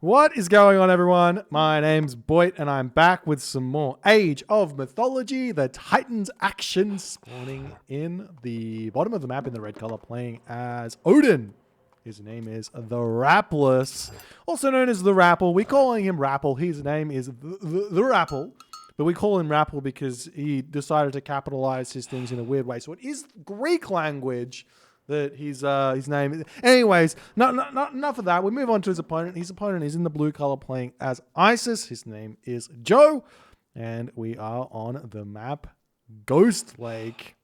What is going on, everyone? My name's Boit, and I'm back with some more Age of Mythology. The Titans action spawning in the bottom of the map in the red color, playing as Odin. His name is the Rapl, also known as the Rapl. We're calling him Rapl. His name is the Rapl, but we call him Rapl because he decided to capitalize his things in a weird way. So it is Greek language that his name is. Anyways, not enough of that. We move on to his opponent. His opponent is in the blue color, playing as Isis. His name is Joe, and we are on the map Ghost Lake.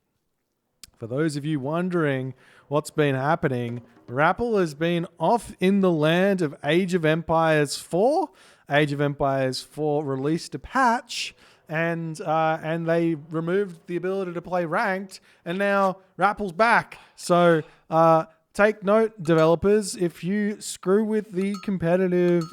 For those of you wondering what's been happening, Rapl has been off in the land of Age of Empires 4. Age of Empires 4 released a patch, and they removed the ability to play ranked, and now Rapl's back. So take note, developers, if you screw with the competitive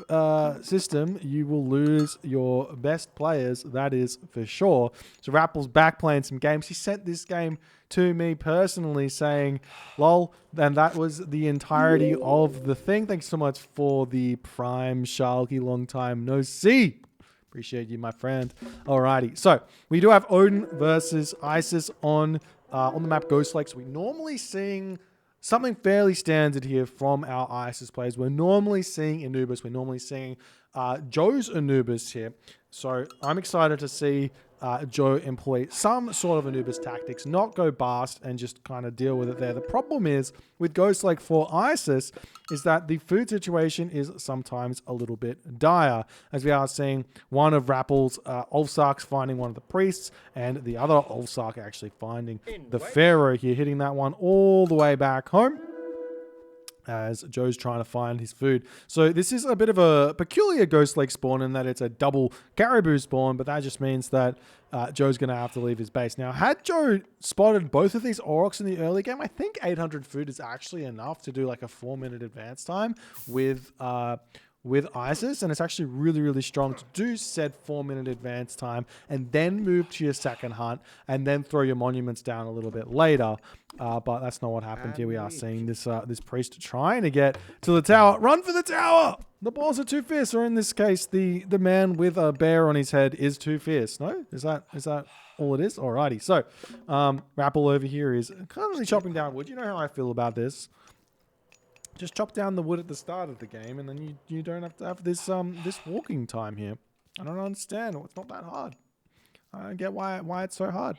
system, you will lose your best players, that is for sure. So Rapl's back playing some games. He sent this game to me personally saying, lol, and that was the entirety of the thing. Thanks so much for the Prime Sharky, long time no see. Appreciate you, my friend. Alrighty, so we do have Odin versus Isis on the map Ghost Lake. So we're normally seeing something fairly standard here from our Isis players. We're normally seeing Anubis. We're normally seeing Joe's Anubis here. So I'm excited to see Joe employ some sort of Anubis tactics, not go bast and just kind of deal with it there. The problem is with Ghost Lake for Isis is that the food situation is sometimes a little bit dire, as we are seeing one of Rapl's Ulfsarks finding one of the priests, and the other Ulfsark actually finding the Pharaoh here, hitting that one all the way back home as Joe's trying to find his food. So this is a bit of a peculiar Ghost Lake spawn in that it's a double caribou spawn, but that just means that Joe's going to have to leave his base. Now, had Joe spotted both of these Aurochs in the early game, I think 800 food is actually enough to do like a 4-minute advance time with Isis, and it's actually really, really strong to do said 4-minute advance time and then move to your second hunt and then throw your monuments down a little bit later. But that's not what happened here. We are seeing this priest trying to get to the tower. Run for the tower! The balls are too fierce, or in this case, the man with a bear on his head is too fierce. No? Is that all it is? Alrighty. So, Rapl over here is currently chopping down wood. You know how I feel about this. Just chop down the wood at the start of the game, and then you don't have to have this this walking time here. I don't understand. It's not that hard. I don't get why it's so hard.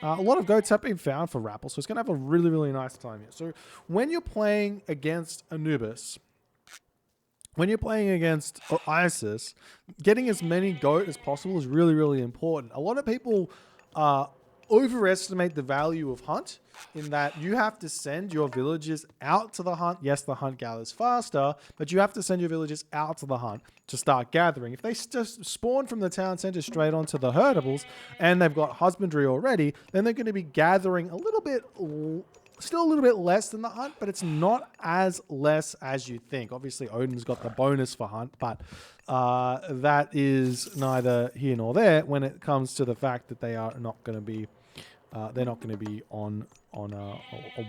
A lot of goats have been found for Rapl, so it's going to have a really, really nice time here. So when you're playing against Anubis, when you're playing against Isis, getting as many goat as possible is really, really important. A lot of people overestimate the value of hunt in that you have to send your villagers out to the hunt. Yes, the hunt gathers faster, but you have to send your villagers out to the hunt to start gathering. If they just spawn from the town center straight onto the herdables and they've got husbandry already, then they're going to be gathering a little bit, still a little bit less than the hunt, but it's not as less as you think. Obviously, Odin's got the bonus for hunt, but that is neither here nor there when it comes to the fact that they are not going to be they're not going to be on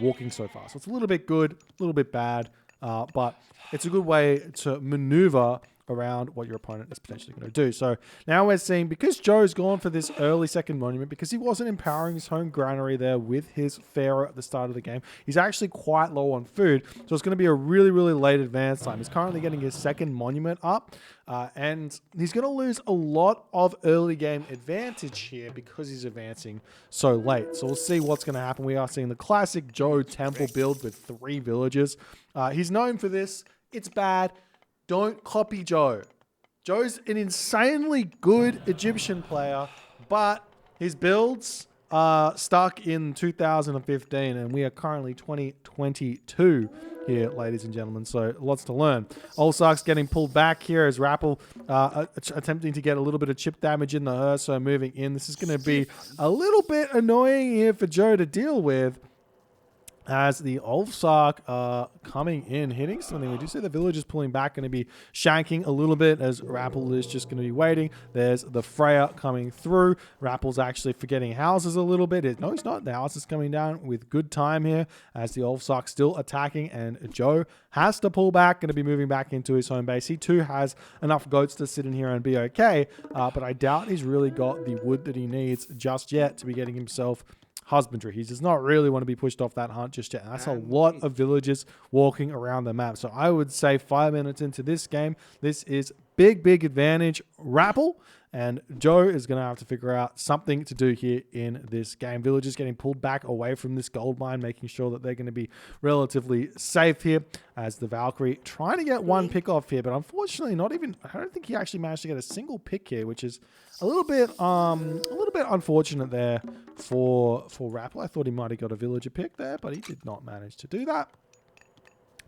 walking so fast. So it's a little bit good, a little bit bad, but it's a good way to maneuver around what your opponent is potentially going to do. So now we're seeing, because Joe's gone for this early second monument, because he wasn't empowering his home granary there with his Pharaoh at the start of the game, he's actually quite low on food. So it's going to be a really, really late advance time. He's currently getting his second monument up, and he's going to lose a lot of early game advantage here because he's advancing so late. So we'll see what's going to happen. We are seeing the classic Joe temple build with 3 villages. He's known for this. It's bad. Don't copy Joe. Joe's an insanely good Egyptian player, but his builds are stuck in 2015, and we are currently 2022 here, ladies and gentlemen, so lots to learn. Ulfsark's getting pulled back here as Rapl attempting to get a little bit of chip damage in the Urso moving in. This is going to be a little bit annoying here for Joe to deal with, as the Ulfsark are coming in, hitting something. We do see the villagers pulling back, going to be shanking a little bit as Rapl is just going to be waiting. There's the Freya coming through. Rappel's actually forgetting houses a little bit. No, he's not. The house is coming down with good time here as the Ulfsark still attacking, and Joe has to pull back, going to be moving back into his home base. He too has enough goats to sit in here and be okay, but I doubt he's really got the wood that he needs just yet to be getting himself husbandry. He does not really want to be pushed off that hunt just yet. And that's a lot of villagers walking around the map. So I would say 5 minutes into this game, this is big advantage Rapl. And Joe is going to have to figure out something to do here in this game. Villagers getting pulled back away from this gold mine, making sure that they're going to be relatively safe here as the Valkyrie trying to get one pick off here. But unfortunately, I don't think he actually managed to get a single pick here, which is a little bit unfortunate there for Rapl. I thought he might have got a villager pick there, but he did not manage to do that.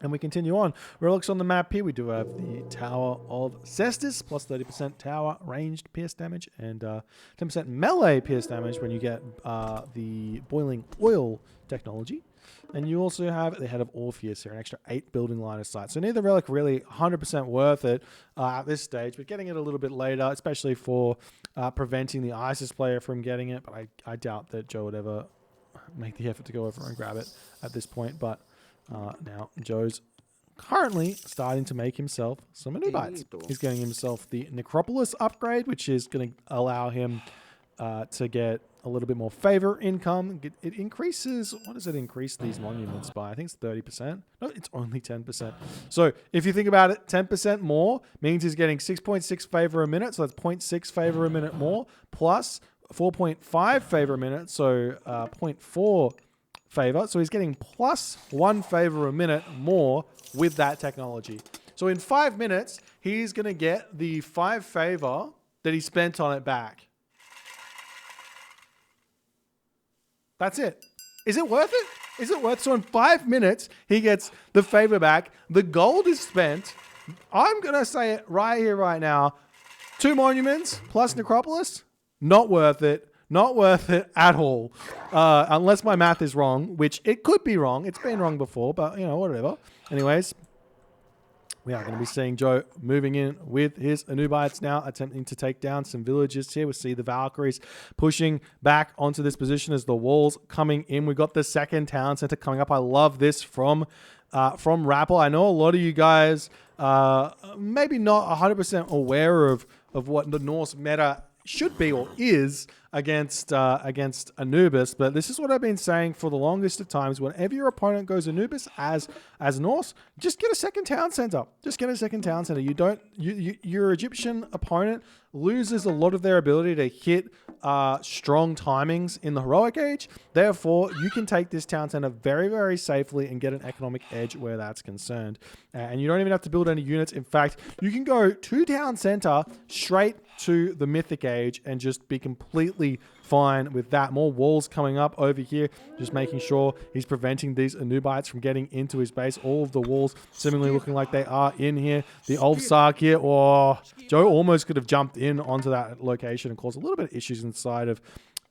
And we continue on. Relics on the map here. We do have the Tower of Cestus, plus 30% tower ranged pierce damage and 10% melee pierce damage when you get the boiling oil technology. And you also have the Head of Orpheus here, an extra 8 building line of sight. So neither relic really 100% worth it at this stage, but getting it a little bit later, especially for preventing the ISIS player from getting it. But I doubt that Joe would ever make the effort to go over and grab it at this point. But now Joe's currently starting to make himself some Anubites. He's getting himself the Necropolis upgrade, which is going to allow him to get a little bit more favor income. It increases, what does it increase these monuments by? I think it's 30%. No, it's only 10%. So if you think about it, 10% more means he's getting 6.6 favor a minute. So that's 0.6 favor a minute more, plus 4.5 favor a minute. So 0.4 favor. So he's getting plus 1 favor a minute more with that technology. So in 5 minutes, he's going to get the 5 favor that he spent on it back. That's it. Is it worth it? Is it worth? So in 5 minutes, he gets the favor back. The gold is spent. I'm going to say it right here, right now. 2 monuments plus Necropolis, not worth it. Not worth it at all. Unless my math is wrong, which it could be wrong. It's been wrong before, but, you know, whatever. Anyways, we are going to be seeing Joe moving in with his Anubites now, attempting to take down some villagers here. We see the Valkyries pushing back onto this position as the walls coming in. We've got the second town center coming up. I love this from Rapl. I know a lot of you guys maybe not 100% aware of what the Norse meta should be or is against Anubis, but this is what I've been saying for the longest of times. Whenever your opponent goes Anubis as Norse, just get a second town center. Just get a second town center. Your Egyptian opponent loses a lot of their ability to hit strong timings in the heroic age. Therefore, you can take this town center very, very safely and get an economic edge where that's concerned. And you don't even have to build any units. In fact, you can go to town center straight to the mythic age and just be completely fine with that. More walls coming up over here, just making sure he's preventing these Anubites from getting into his base. All of the walls seemingly looking like they are in here. The Ulfsark here, Joe almost could have jumped in onto that location and caused a little bit of issues inside of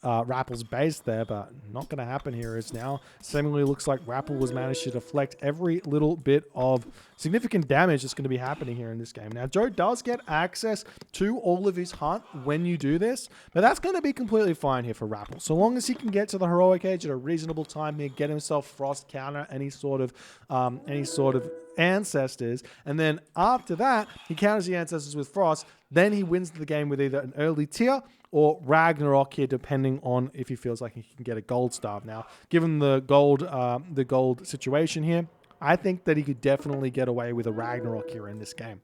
Rappel's base there, but not going to happen here. As now seemingly looks like Rapl was managed to deflect every little bit of significant damage that's going to be happening here in this game. Now, Joe does get access to all of his hunt when you do this, but that's going to be completely fine here for Rapl. So long as he can get to the heroic age at a reasonable time here, get himself frost counter any sort of ancestors, and then after that, he counters the ancestors with frost, then he wins the game with either an early tier or Ragnarok here, depending on if he feels like he can get a gold staff. Now, given the gold situation here, I think that he could definitely get away with a Ragnarok here in this game.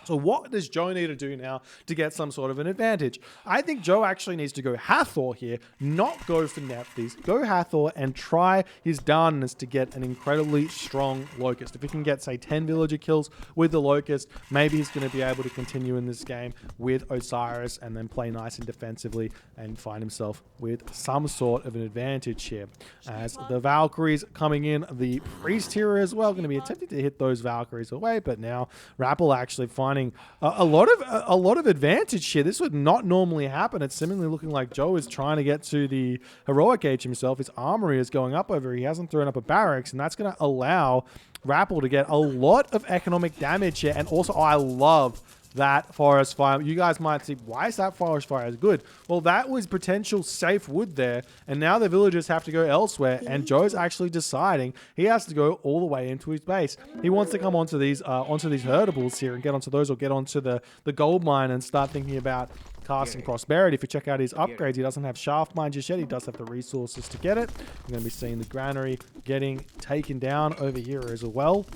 So what does Joe need to do now to get some sort of an advantage? I think Joe actually needs to go Hathor here, not go for Nephthys. Go Hathor and try his darndest to get an incredibly strong Locust. If he can get, say, 10 villager kills with the Locust, maybe he's going to be able to continue in this game with Osiris and then play nice and defensively and find himself with some sort of an advantage here. As the Valkyries coming in, the Priest here as well, going to be attempting to hit those Valkyries away, but now Rapl actually finds finding a lot of advantage here. This would not normally happen. It's seemingly looking like Joe is trying to get to the heroic age himself. His armory is going up over. He hasn't thrown up a barracks, and that's going to allow Rapl to get a lot of economic damage here. And also, I love that forest fire. You guys might see, why is that forest fire as good? Well, that was potential safe wood there, and now the villagers have to go elsewhere, and Joe's actually deciding he has to go all the way into his base. He wants to come onto these herdables here and get onto those, or get onto the gold mine and start thinking about casting prosperity. If you check out his upgrades, he doesn't have shaft mine just yet. He does have the resources to get it. We're going to be seeing the granary getting taken down over here as well.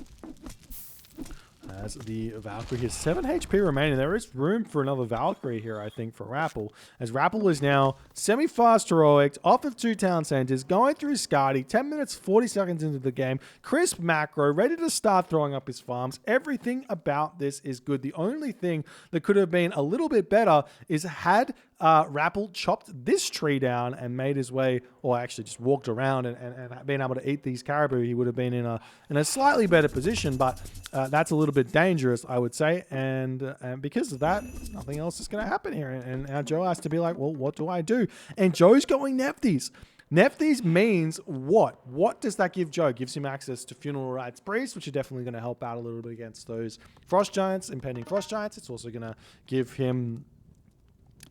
As the Valkyrie has 7 HP remaining. There is room for another Valkyrie here, I think, for Rapl. As Rapl is now semi-fast heroic, off of 2 town centers, going through Skadi, 10 minutes, 40 seconds into the game, crisp macro, ready to start throwing up his farms. Everything about this is good. The only thing that could have been a little bit better is had Rapl chopped this tree down and made his way, or actually just walked around and been able to eat these caribou, he would have been in a slightly better position, but that's a little bit dangerous, I would say, and because of that, nothing else is going to happen here, and now Joe has to be like, well, what do I do? And Joe's going Nephthys. Nephthys means what? What does that give Joe? It gives him access to Funeral Rites Priest, which are definitely going to help out a little bit against those Frost Giants, impending Frost Giants. It's also going to give him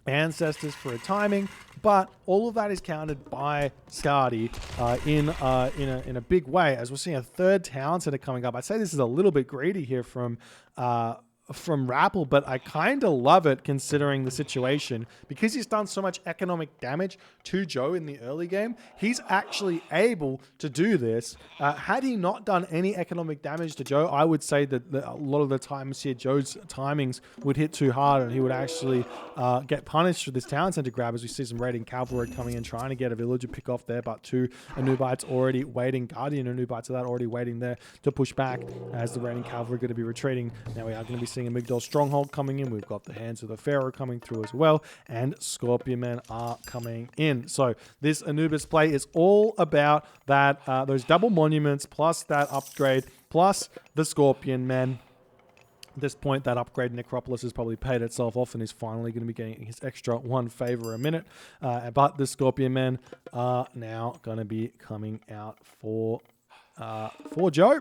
Ancestors for a timing, but all of that is countered by Skadi in a big way, as we're seeing a 3rd town center coming up. I'd say this is a little bit greedy here from Rapl, but I kind of love it considering the situation. Because he's done so much economic damage to Joe in the early game, he's actually able to do this. Had he not done any economic damage to Joe, I would say that a lot of the times here, Joe's timings would hit too hard and he would actually get punished for this town center grab, as we see some raiding cavalry coming in, trying to get a villager pick off there, but 2 Anubites already waiting, Guardian Anubites of that already waiting there to push back, as the raiding cavalry are going to be retreating. Now we are going to be seeing a Migdol Stronghold coming in. We've got the Hands of the Pharaoh coming through as well, and Scorpion Men are coming in. So this Anubis play is all about that, those double monuments, plus that upgrade, plus the Scorpion Men. At this point, that upgrade Necropolis has probably paid itself off and is finally going to be getting his extra 1 favor a minute. But the Scorpion Men are now going to be coming out for Joe.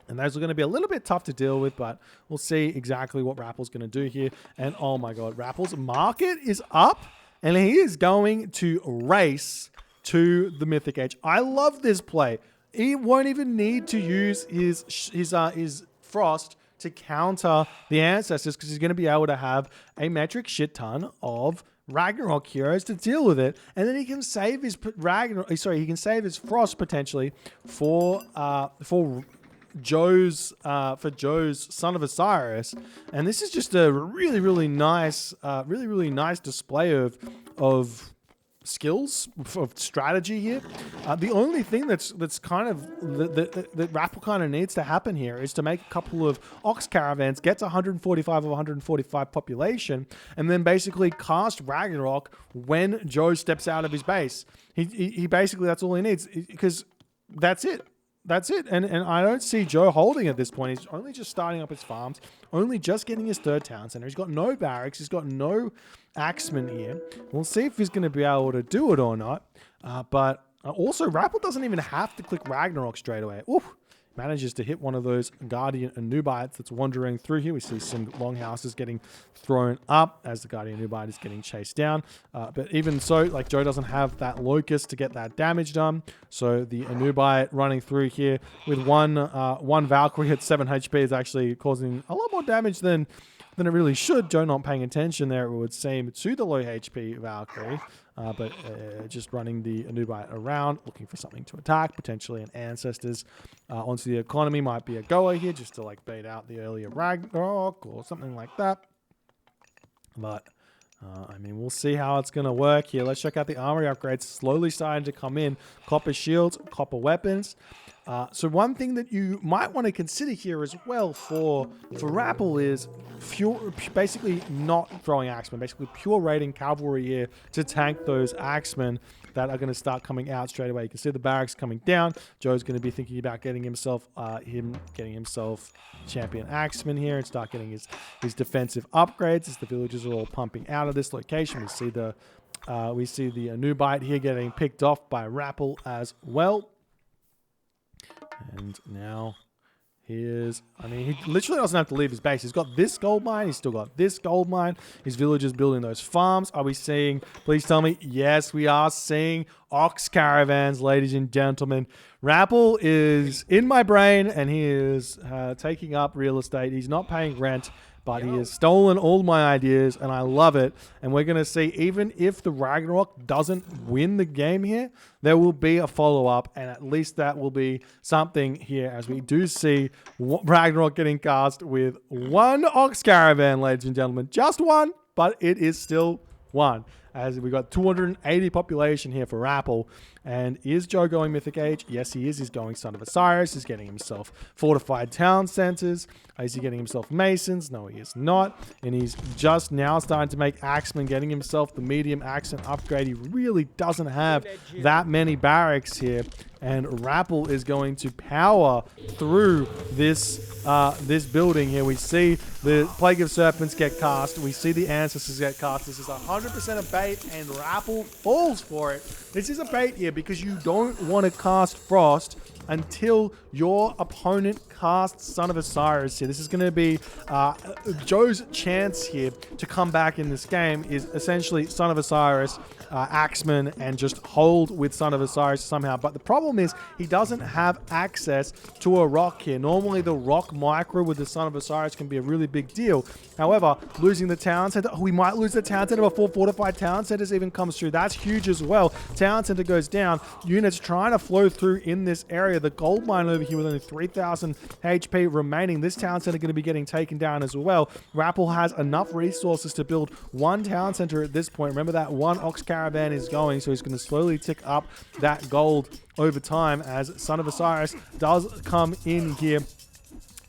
And those are going to be a little bit tough to deal with, but we'll see exactly what Rappl's going to do here. And oh my god, Rappl's market is up, and he is going to race to the Mythic Age. I love this play. He won't even need to use his Frost to counter the Ancestors, because he's going to be able to have a metric shit ton of Ragnarok heroes to deal with it, and then he can save his he can save his Frost potentially for Joe's Son of Osiris. And this is just a really nice display of skills, of strategy here. The only thing that's kind of that Rapl kind of needs to happen here is to make a couple of ox caravans, get to 145 of 145 population, and then basically cast Ragnarok when Joe steps out of his base. He basically, that's all he needs, because that's it. That's it. And I don't see Joe holding at this point. He's only just starting up his farms, only just getting his 3rd town center. He's got no barracks. He's got no axemen here. We'll see if he's going to be able to do it or not. But also, Rapl doesn't even have to click Ragnarok straight away. Oof. Manages to hit one of those Guardian Anubites that's wandering through here. We see some longhouses getting thrown up as the Guardian Anubite is getting chased down. But even so, like, Joe doesn't have that Locust to get that damage done. So the Anubite running through here with one Valkyrie at 7 HP is actually causing a lot more damage than it really should. Joe not paying attention there, it would seem, to the low HP Valkyrie. But just running the Anubite around, looking for something to attack, potentially an Ancestors onto the economy might be a goer here, just to like bait out the earlier Ragnarok or something like that. But I mean, we'll see how it's going to work here. Let's check out the armory upgrades slowly starting to come in. Copper shields, copper weapons. So one thing that you might want to consider here as well for Rapl is basically not throwing axemen, basically pure raiding cavalry here to tank those axemen that are going to start coming out straight away. You can see the barracks coming down. Joe's going to be thinking about getting himself champion axemen here and start getting his defensive upgrades as the villagers are all pumping out of this location. We see the new Boit here getting picked off by Rapl as well. And now he literally doesn't have to leave his base. He's got this gold mine. He's still got this gold mine. His villagers building those farms. Are we seeing, please tell me, yes, we are seeing ox caravans, ladies and gentlemen. Rapl is in my brain, and he is taking up real estate. He's not paying rent, but he has stolen all my ideas, and I love it. And we're going to see, even if the Ragnarok doesn't win the game here, there will be a follow-up, and at least that will be something here, as we do see Ragnarok getting cast with one ox caravan, ladies and gentlemen. Just one, but it is still one. As we got 280 population here for Rapl. And is Joe going Mythic Age? Yes, he is. He's going Son of Osiris. He's getting himself fortified town centers. Is he getting himself masons? No, he is not. And he's just now starting to make axemen, getting himself the medium axeman upgrade. He really doesn't have that many barracks here. And Rapl is going to power through this this building here. We see the Plague of Serpents get cast. We see the Ancestors get cast. This is 100% a bait, and Rapl falls for it. This is a bait here because you don't want to cast Frost until your opponent casts Son of Osiris here. This is going to be Joe's chance here to come back in this game is essentially Son of Osiris, Axeman, and just hold with Son of Osiris somehow. But the problem is he doesn't have access to a rock here. Normally the rock micro with the Son of Osiris can be a really big deal. However, losing the town center, we might lose the town center before fortified town centers even comes through. That's huge as well. Town center goes down. Units trying to flow through in this area. The gold mine over here with only 3,000 HP remaining. This town center going to be getting taken down as well. Rapl has enough resources to build one town center at this point. Remember that one ox caravan is going, so he's going to slowly tick up that gold over time as Son of Osiris does come in here.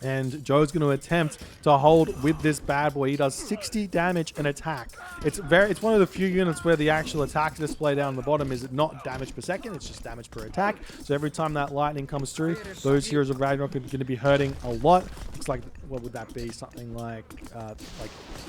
And Joe's going to attempt to hold with this bad boy. He does 60 damage and attack. It's one of the few units where the actual attack display down the bottom is not damage per second. It's just damage per attack. So every time that lightning comes through, those Heroes of Ragnarok are going to be hurting a lot. Looks like, what would that be? Something like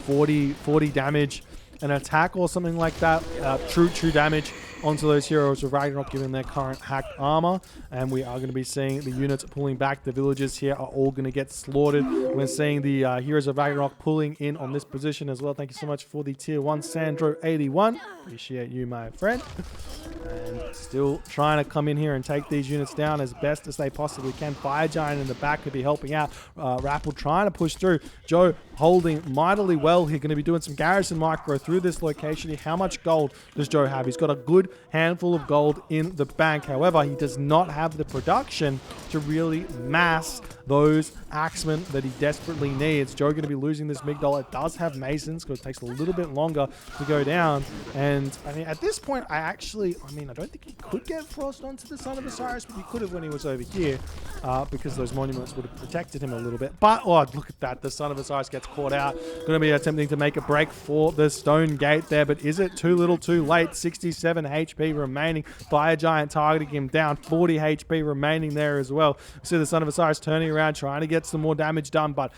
40 damage an attack or something like that. True damage onto those Heroes of Ragnarok given their current hacked armor. And we are going to be seeing the units pulling back. The villagers here are all going to get slaughtered. We're seeing the Heroes of Ragnarok pulling in on this position as well. Thank you so much for the tier 1 Sandro 81. Appreciate you, my friend. And still trying to come in here and take these units down as best as they possibly can. Fire Giant in the back could be helping out. Rapl trying to push through. Joe holding mightily well. He's going to be doing some garrison micro through this location here. How much gold does Joe have? He's got a good handful of gold in the bank. However, he does not have the production to really mass those axemen that he desperately needs. Joe going to be losing this Migdol. It does have masons because it takes a little bit longer to go down. And I mean, at this point, I don't think he could get Frost onto the Son of Osiris, but he could have when he was over here because those monuments would have protected him a little bit. But, oh, look at that. The Son of Osiris gets caught out. Going to be attempting to make a break for the stone gate there, but is it too little too late? 67 HP remaining. Fire Giant targeting him down. 40 HP remaining there as well. See the Son of Osiris turning around, trying to get some more damage done, but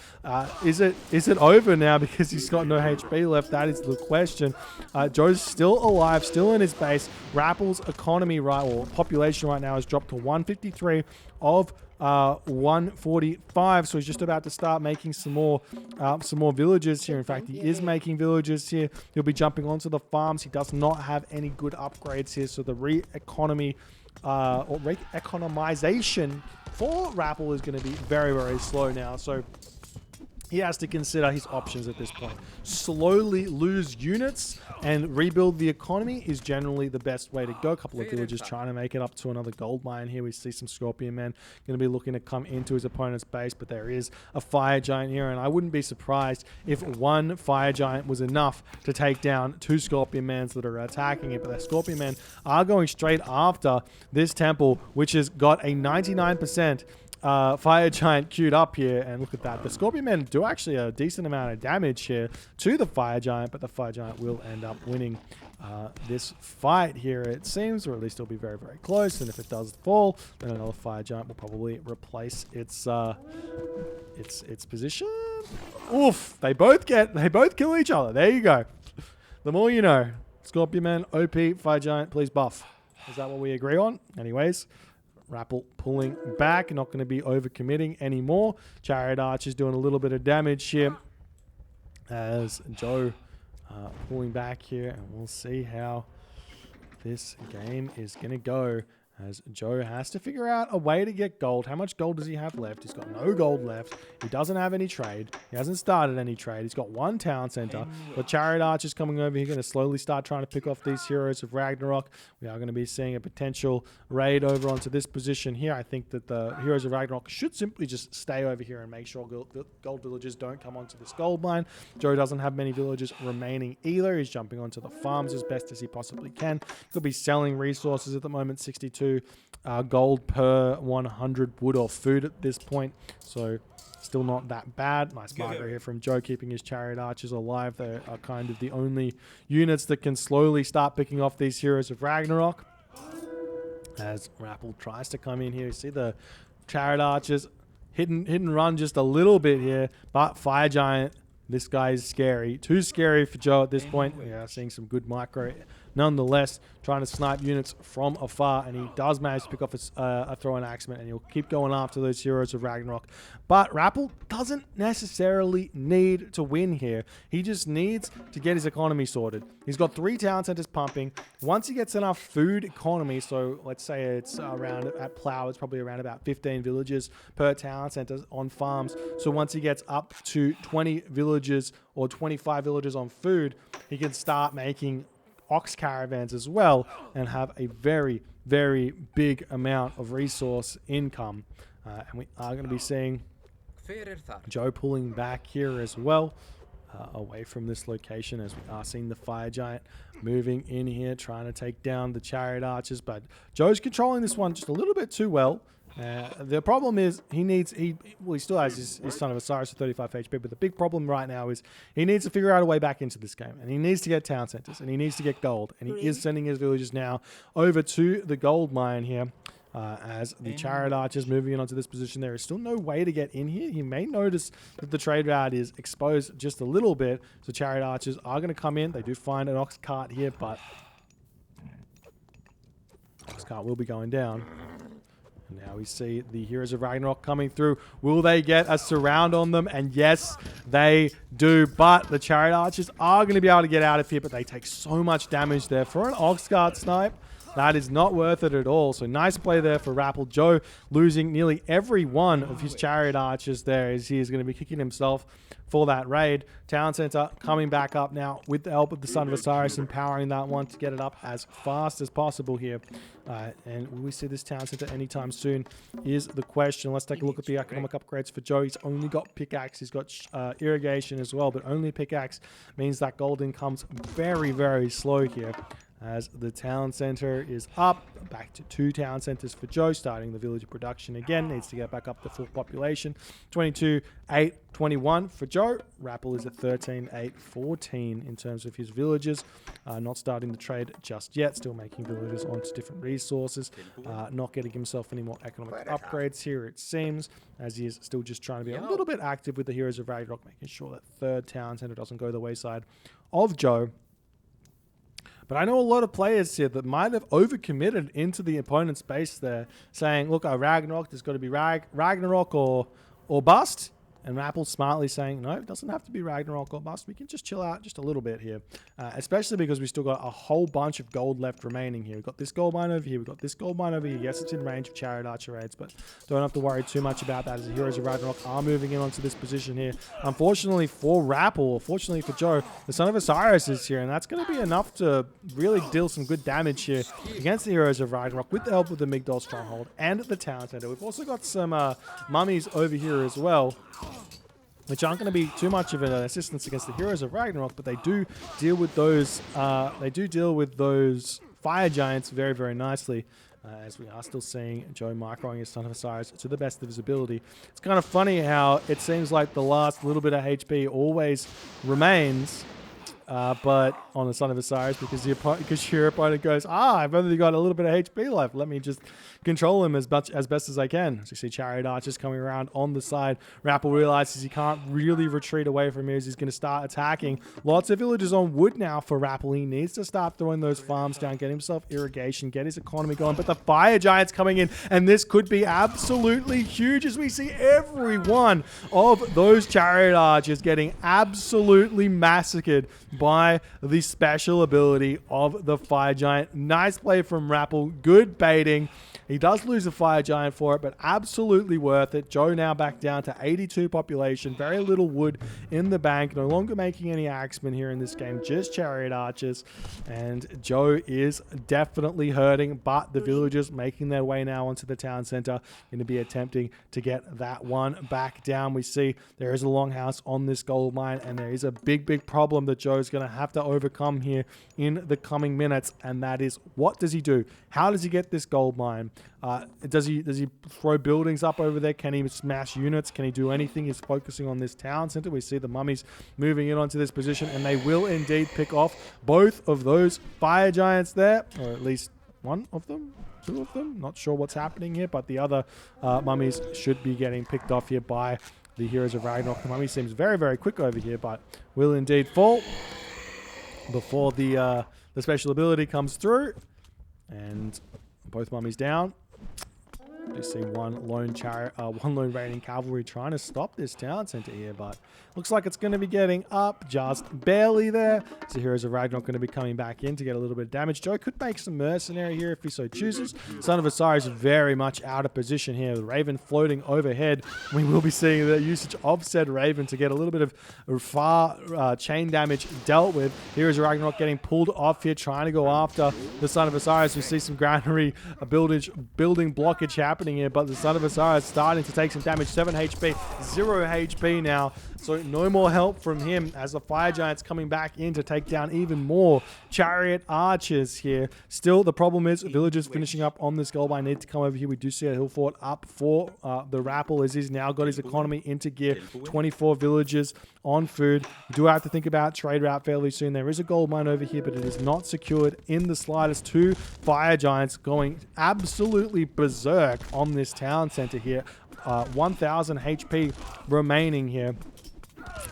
is it over now because he's got no HP left? That is the question. Joe's still alive, still in his base. Rappl's economy population right now has dropped to 153 of 145, so he's just about to start making some more villages here. In fact, he is making villages here. He'll be jumping onto the farms. He does not have any good upgrades here, so the re-economization for Rapl is going to be very, very slow now. So he has to consider his options at this point. Slowly lose units and rebuild the economy is generally the best way to go. A couple of villagers trying to make it up to another gold mine here. We see some Scorpion men going to be looking to come into his opponent's base, but there is a Fire Giant here, and I wouldn't be surprised if one Fire Giant was enough to take down 2 Scorpion men that are attacking it. But the Scorpion men are going straight after this temple, which has got a 99% Fire Giant queued up here, and look at that. The Scorpion men do actually a decent amount of damage here to the Fire Giant, but the Fire Giant will end up winning this fight here, it seems, or at least it'll be very, very close. And if it does fall, then another Fire Giant will probably replace its position. Oof! They both kill each other. There you go. The more you know. Scorpion man, OP, Fire Giant, please buff. Is that what we agree on? Anyways. Rapl pulling back, not going to be overcommitting anymore. Chariot Arch is doing a little bit of damage here as Joe pulling back here, and we'll see how this game is going to go as Joe has to figure out a way to get gold. How much gold does he have left? He's got no gold left. He doesn't have any trade. He hasn't started any trade. He's got 1 town center. But Chariot Arch is coming over here, going to slowly start trying to pick off these heroes of Ragnarok. We are going to be seeing a potential raid over onto this position here. I think that the heroes of Ragnarok should simply just stay over here and make sure gold villagers don't come onto this gold mine. Joe doesn't have many villagers remaining either. He's jumping onto the farms as best as he possibly can. He'll be selling resources at the moment, 62 gold per 100 wood or food at this point, so still not that bad. Nice marker here from Joe, keeping his Chariot Archers alive. They are kind of the only units that can slowly start picking off these heroes of Ragnarok. As Rapl tries to come in here, you see the Chariot Archers hit and run just a little bit here, but Fire Giant, this guy is scary. Too scary for Joe at this point. We are seeing some good micro nonetheless, trying to snipe units from afar, and he does manage to pick off a throw-in axeman, and he'll keep going after those heroes of Ragnarok. But Rapl doesn't necessarily need to win here. He just needs to get his economy sorted. He's got 3 town centers pumping. Once he gets enough food economy, so let's say it's around at Plough, it's probably around about 15 villages per town center on farms. So once he gets up to 20 villages or 25 villages on food, he can start making ox caravans as well and have a very, very big amount of resource income. And we are going to be seeing Joe pulling back here as well, away from this location, as we are seeing the Fire Giant moving in here, trying to take down the Chariot Archers. But Joe's controlling this one just a little bit too well. The problem is he still has his Son of Osiris at 35 HP, but the big problem right now is he needs to figure out a way back into this game, and he needs to get town centers, and he needs to get gold, and he is sending his villagers now over to the gold mine here. As the Chariot Archers moving in onto this position, there is still no way to get in here. You may notice that the trade route is exposed just a little bit, so Chariot Archers are going to come in. They do find an ox cart here, but ox cart will be going down. And now we see the heroes of Ragnarok coming through. Will they get a surround on them? And yes, they do. But the Chariot Archers are going to be able to get out of here, but they take so much damage there. For an ox cart snipe, that is not worth it at all. So nice play there for Rapl. Joe losing nearly every one of his Chariot Archers there, as he is going to be kicking himself for that raid. Town Center coming back up now with the help of the Son of Osiris, empowering that one to get it up as fast as possible here. And will we see this Town Center anytime soon is the question. Let's take a look at the economic upgrades for Joe. He's only got pickaxe. He's got irrigation as well, but only pickaxe means that gold income's very, very slow here. As the town center is up, back to 2 town centers for Joe, starting the villager production again. Needs to get back up to full population. 22, 8, 21 for Joe. Rapl is at 13, 8, 14 in terms of his villagers. Not starting the trade just yet. Still making villagers onto different resources. Not getting himself any more economic upgrades here, it seems, as he is still just trying to be a little bit active with the heroes of Ragnarok, making sure that 3rd town center doesn't go the wayside of Joe. But I know a lot of players here that might have overcommitted into the opponent's base there, saying, look, Ragnarok, there's got to be Ragnarok or bust. And Rapl smartly saying, no, it doesn't have to be Ragnarok or Bust. We can just chill out just a little bit here. Especially because we still got a whole bunch of gold left remaining here. We've got this gold mine over here. We've got this gold mine over here. Yes, it's in range of Chariot Archer raids, but don't have to worry too much about that as the Heroes of Ragnarok are moving in onto this position here. Unfortunately for Rapl, or fortunately for Joe, the Son of Osiris is here, and that's going to be enough to really deal some good damage here against the Heroes of Ragnarok with the help of the Migdol Stronghold and the Town Center. We've also got some mummies over here as well, which aren't going to be too much of an assistance against the Heroes of Ragnarok, but they do deal with those. Fire giants very, very nicely. As we are still seeing Joe microing his Son of Osiris to the best of his ability. It's kind of funny how it seems like the last little bit of HP always remains, but on the Son of Osiris, because your opponent goes, I've only got a little bit of HP left. Let me just control him as best as I can. So you see Chariot Archers coming around on the side. Rapl realizes he can't really retreat away from here as he's going to start attacking. Lots of villagers on wood now for Rapl. He needs to start throwing those farms down, get himself irrigation, get his economy going. But the Fire Giants coming in, and this could be absolutely huge as we see every one of those Chariot Archers getting absolutely massacred by the special ability of the Fire Giant. Nice play from Rapl. Good baiting. He does lose a Fire Giant for it, but absolutely worth it. Joe now back down to 82 population. Very little wood in the bank. No longer making any axemen here in this game. Just Chariot Archers. And Joe is definitely hurting, but the villagers making their way now onto the town center. Going to be attempting to get that one back down. We see there is a longhouse on this gold mine, and there is a big, big problem that Joe's going to have to overcome here in the coming minutes. And that is, what does he do? How does he get this gold mine? Does he throw buildings up over there? Can he smash units? Can he do anything? He's focusing on this town center. We see the mummies moving in onto this position, and they will indeed pick off both of those Fire Giants there, or at least one of them, two of them. Not sure what's happening here, but the other mummies should be getting picked off here by the Heroes of Ragnarok. The mummy seems very, very quick over here, but will indeed fall before the special ability comes through. And both mummies down. You see one lone raiding cavalry trying to stop this town center here, but looks like it's going to be getting up just barely there. So Heroes of Ragnarok going to be coming back in to get a little bit of damage. Joe could make some mercenary here if he so chooses. Son of Osiris very much out of position here. The Raven floating overhead. We will be seeing the usage of said Raven to get a little bit of far chain damage dealt with. Heroes of Ragnarok getting pulled off here, trying to go after the Son of Osiris. We see some granary building blockage happening here, but the Son of Osiris starting to take some damage. 7 HP, 0 HP now. So no more help from him as the Fire Giants coming back in to take down even more Chariot Archers here. Still, the problem is villagers finishing up on this gold mine need to come over here. We do see a hill fort up for the Rapl as he's now got his economy into gear. 24 villagers on food. We do have to think about trade route fairly soon. There is a gold mine over here, but it is not secured in the slightest. 2 Fire Giants going absolutely berserk on this town center here. 1000 HP remaining here.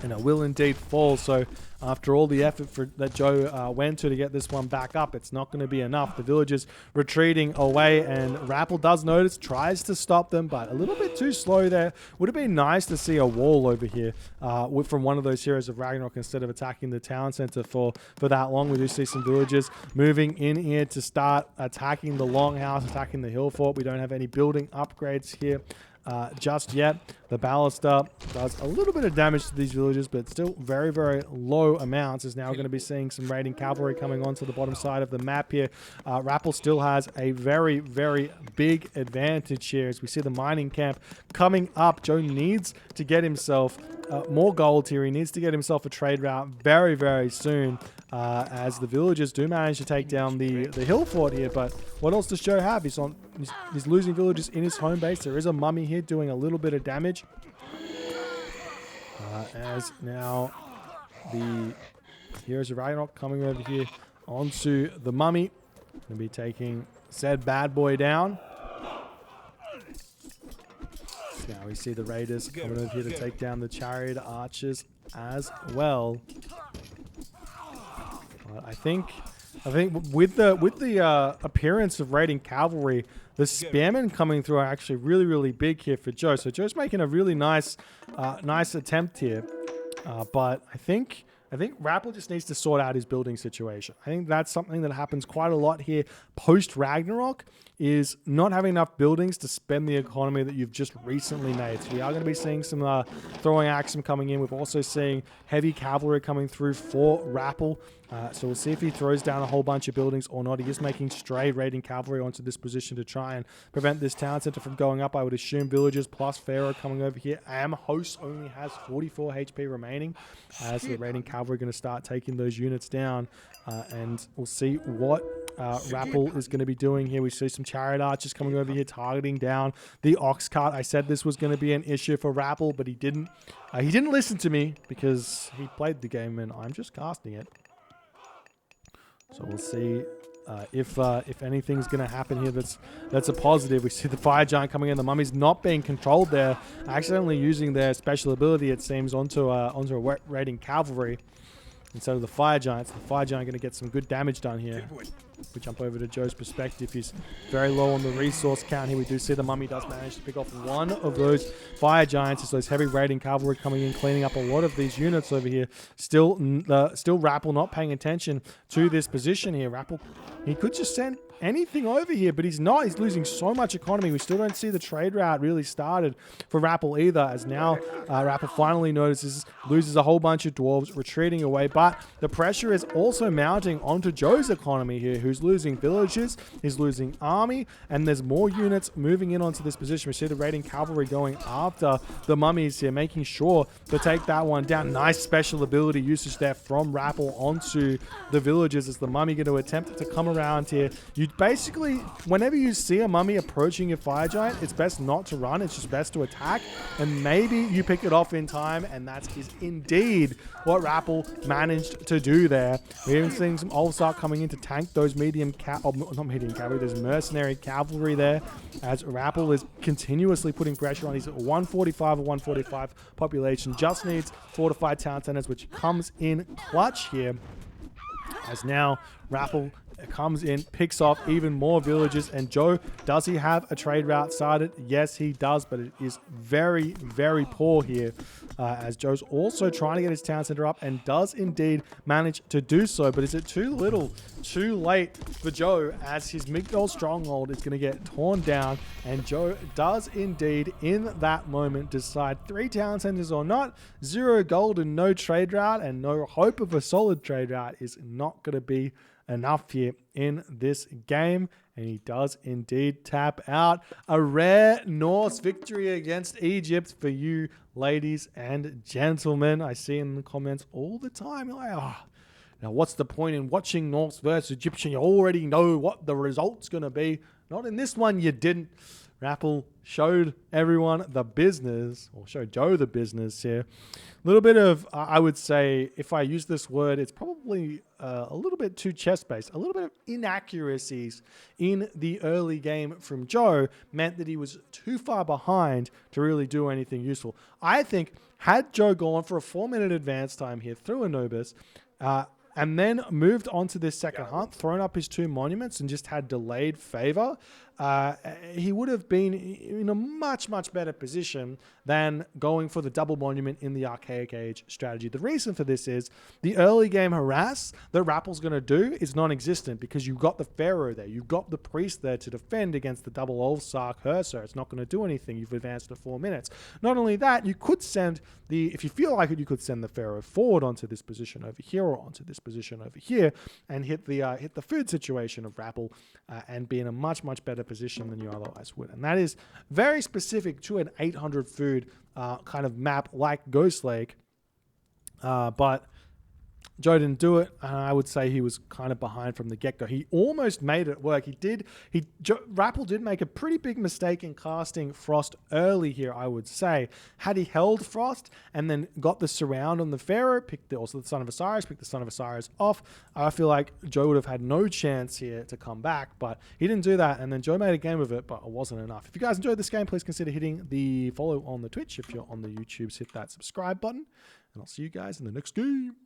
And it will indeed fall. So after all the effort that Joe went to get this one back up, it's not going to be enough. The villagers retreating away, and Rapl does notice, tries to stop them, but a little bit too slow there. Would have been nice to see a wall over here from one of those Heroes of Ragnarok instead of attacking the town center for that long. We do see some villagers moving in here to start attacking the longhouse, attacking the hill fort. We don't have any building upgrades here just yet. The ballista does a little bit of damage to these villagers, but still very, very low amounts. Is now going to be seeing some raiding cavalry coming onto the bottom side of the map here. Rapl still has a very, very big advantage here as we see the mining camp coming up. Joe needs to get himself more gold here. He needs to get himself a trade route very, very soon. As the villagers do manage to take down the hill fort here, but what else does Joe have? He's losing villagers in his home base. There is a mummy here doing a little bit of damage. As now the Heroes of Ragnarok coming over here onto the mummy. Going to be taking said bad boy down. Now we see the raiders coming over here to take down the Chariot Archers as well. I think with the appearance of raiding cavalry the Spearmen coming through are actually really, really big here for Joe. So Joe's making a really nice attempt here. But I think Rapl just needs to sort out his building situation. I think that's something that happens quite a lot here post-Ragnarok, is not having enough buildings to spend the economy that you've just recently made. So we are going to be seeing some throwing action coming in. We're also seeing heavy cavalry coming through for Rapl. So we'll see if he throws down a whole bunch of buildings or not. He is making stray raiding cavalry onto this position to try and prevent this town center from going up. I would assume villagers plus Pharaoh coming over here. Host only has 44 HP remaining. So the raiding cavalry are going to start taking those units down. And we'll see what Rapl is going to be doing here. We see some chariot archers coming over here, targeting down the ox cart. I said this was going to be an issue for Rapl, but he didn't listen to me because he played the game and I'm just casting it. So we'll see if anything's going to happen here that's a positive. We see the fire giant coming in. The mummies not being controlled there, accidentally using their special ability, it seems, onto a raiding cavalry instead of the fire giants. The fire giant going to get some good damage done here. If we jump over to Joe's perspective, he's very low on the resource count here. We do see the mummy does manage to pick off one of those fire giants. It's those heavy raiding cavalry coming in, cleaning up a lot of these units over here. Still Rapl not paying attention to this position here. Rapl, he could just send anything over here, but he's not. He's losing so much economy. We still don't see the trade route really started for Rapl either, as now Rapl finally loses a whole bunch of dwarves, retreating away. But the pressure is also mounting onto Joe's economy here, who's losing villages, he's losing army, and there's more units moving in onto this position. We see the raiding cavalry going after the mummies here, making sure to take that one down. Nice special ability usage there from Rapl onto the villages as the mummy going to attempt to come around here. You basically, whenever you see a mummy approaching your fire giant, it's best not to run. It's just best to attack, and maybe you pick it off in time, and that is indeed what Rapl managed to do there. We're even seeing some Olsark coming in to tank those those mercenary cavalry there, as Rapl is continuously putting pressure on. He's at 145 or 145 population, just needs fortified town centers, which comes in clutch here, as now Rapl comes in, picks off even more villages. And Joe, does he have a trade route started? Yes, he does, but it is very, very poor here, as Joe's also trying to get his town center up and does indeed manage to do so. But is it too little, too late for Joe, as his Migdol stronghold is going to get torn down, and Joe does indeed in that moment decide 3 town centers or not, 0 gold and no trade route, and no hope of a solid trade route is not going to be enough here in this game, and he does indeed tap out. A rare Norse victory against Egypt for you, ladies and gentlemen. I see in the comments all the time, you're like, oh, now what's the point in watching Norse versus Egyptian? You already know what the result's going to be. Not in this one, you didn't. Rapl showed everyone the business, or showed Joe the business here. A little bit of, I would say, if I use this word, it's probably a little bit too chess-based. A little bit of inaccuracies in the early game from Joe meant that he was too far behind to really do anything useful. I think had Joe gone for a 4-minute advance time here through Anubis, and then moved on to this second hunt, thrown up his 2 monuments and just had delayed favor, he would have been in a much, much better position than going for the double monument in the Archaic Age strategy. The reason for this is the early game harass that Rappl's going to do is non-existent, because you've got the Pharaoh there. You've got the priest there to defend against the double Olsark Herser. It's not going to do anything. You've advanced to 4 minutes. Not only that, you could send if you feel like it, you could send the Pharaoh forward onto this position over here or onto this position over here and hit the food situation of Rapl and be in a much, much better position than you otherwise would. And that is very specific to an 800 food kind of map like Ghost Lake. But Joe didn't do it, and I would say he was kind of behind from the get-go. He almost made it work. Rapl did make a pretty big mistake in casting Frost early here, I would say. Had he held Frost and then got the surround on the Pharaoh, also the Son of Osiris, picked the Son of Osiris off, I feel like Joe would have had no chance here to come back, but he didn't do that, and then Joe made a game of it, but it wasn't enough. If you guys enjoyed this game, please consider hitting the follow on the Twitch. If you're on the YouTubes, hit that subscribe button, and I'll see you guys in the next game.